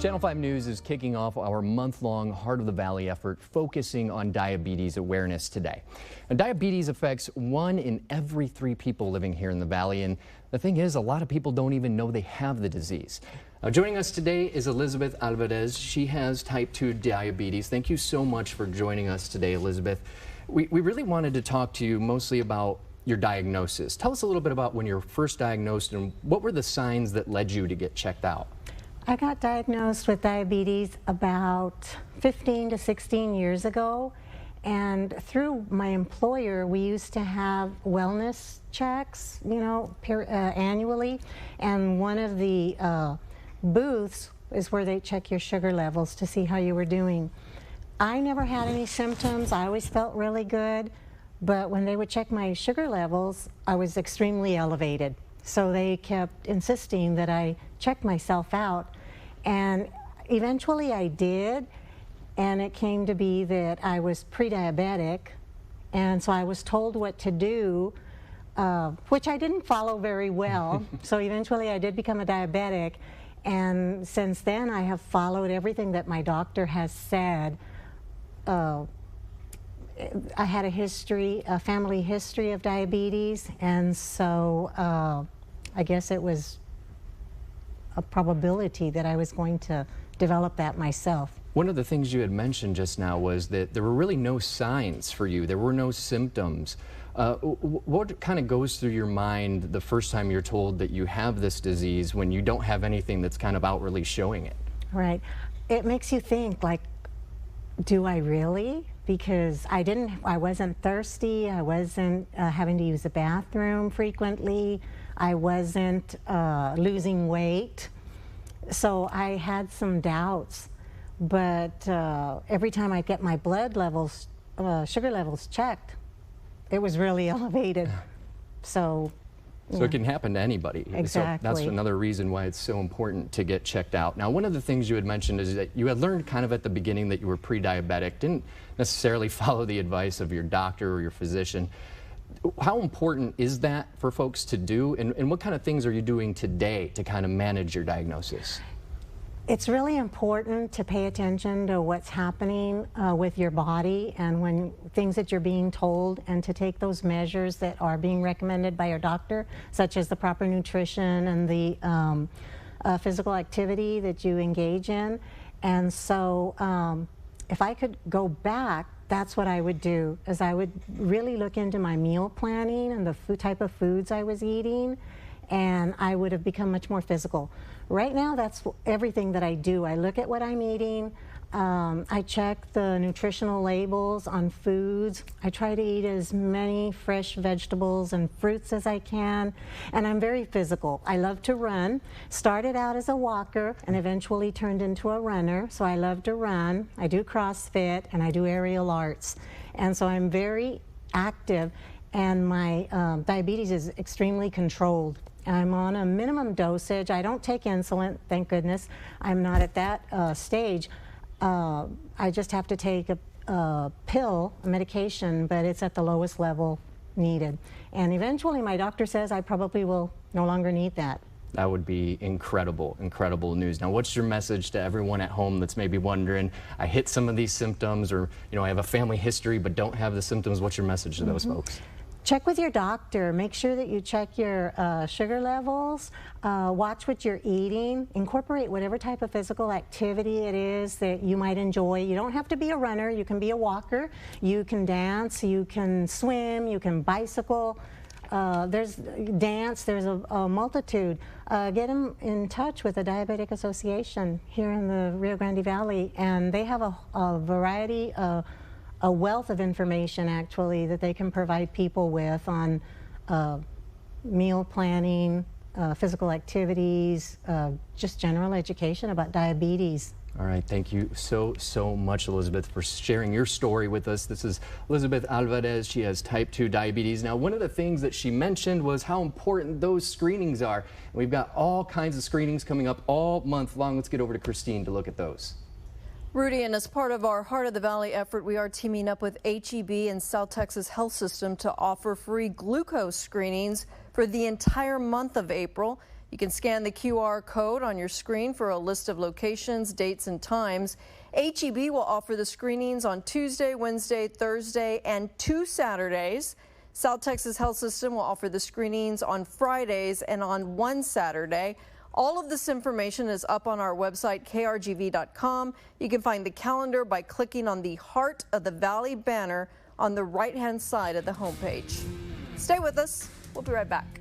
Channel 5 News is kicking off our month-long Heart of the Valley effort focusing on diabetes awareness today. And diabetes affects 1 in every 3 people living here in the Valley, and the thing is, a lot of people don't even know they have the disease. Joining us today is Elizabeth Alvarez. She has type 2 diabetes. Thank you so much for joining us today, Elizabeth. We really wanted to talk to you mostly about your diagnosis. Tell us a little bit about when you were first diagnosed and what were the signs that led you to get checked out? I got diagnosed with diabetes about 15 to 16 years ago, and through my employer we used to have wellness checks, annually, and one of the booths is where they check your sugar levels to see how you were doing. I never had any symptoms. I always felt really good, but when they would check my sugar levels, I was extremely elevated. So they kept insisting that I check myself out, and eventually I did, and it came to be that I was pre-diabetic, and so I was told what to do, which I didn't follow very well. So eventually I did become a diabetic, and since then I have followed everything that my doctor has said. I had a family history of diabetes, and so I guess it was a probability that I was going to develop that myself. One of the things you had mentioned just now was that there were really no signs for you. There were no symptoms. What kind of goes through your mind the first time you're told that you have this disease when you don't have anything that's kind of outwardly showing it? Right. It makes you think, like, do I really? Because I wasn't thirsty, I wasn't having to use the bathroom frequently, I wasn't losing weight. So I had some doubts, but every time I get my blood levels, sugar levels checked, it was really elevated. So it can happen to anybody. Exactly. So that's another reason why it's so important to get checked out. Now, one of the things you had mentioned is that you had learned kind of at the beginning that you were pre-diabetic, didn't necessarily follow the advice of your doctor or your physician. How important is that for folks to do, and what kind of things are you doing today to kind of manage your diagnosis? It's really important to pay attention to what's happening with your body and when things that you're being told, and to take those measures that are being recommended by your doctor, such as the proper nutrition and the physical activity that you engage in. And so if I could go back, that's what I would do, is I would really look into my meal planning and the type of foods I was eating, and I would have become much more physical. Right now, that's everything that I do. I look at what I'm eating. I check the nutritional labels on foods. I try to eat as many fresh vegetables and fruits as I can, and I'm very physical. I love to run. Started out as a walker and eventually turned into a runner, so I love to run. I do CrossFit and I do aerial arts, and so I'm very active, and my diabetes is extremely controlled. I'm on a minimum dosage. I don't take insulin, thank goodness. I'm not at that stage. I just have to take a pill, a medication, but it's at the lowest level needed. And eventually my doctor says I probably will no longer need that. That would be incredible, incredible news. Now, what's your message to everyone at home that's maybe wondering, I hit some of these symptoms, or I have a family history but don't have the symptoms? What's your message to those folks? Check with your doctor. Make sure that you check your sugar levels, watch what you're eating, incorporate whatever type of physical activity it is that you might enjoy. You don't have to be a runner, you can be a walker, you can dance, you can swim, you can bicycle, there's a multitude. Get in touch with the Diabetic Association here in the Rio Grande Valley, and they have a variety of a wealth of information, actually, that they can provide people with on meal planning, physical activities, just general education about diabetes. All right, thank you so much, Elizabeth, for sharing your story with us. This is Elizabeth Alvarez. She has type 2 diabetes. Now, one of the things that she mentioned was how important those screenings are. And we've got all kinds of screenings coming up all month long. Let's get over to Christine to look at those. Rudy, and as part of our Heart of the Valley effort, we are teaming up with HEB and South Texas Health System to offer free glucose screenings for the entire month of April. You can scan the QR code on your screen for a list of locations, dates, and times. HEB will offer the screenings on Tuesday, Wednesday, Thursday, and 2 Saturdays. South Texas Health System will offer the screenings on Fridays and on 1 Saturday. All of this information is up on our website, krgv.com. You can find the calendar by clicking on the Heart of the Valley banner on the right-hand side of the homepage. Stay with us. We'll be right back.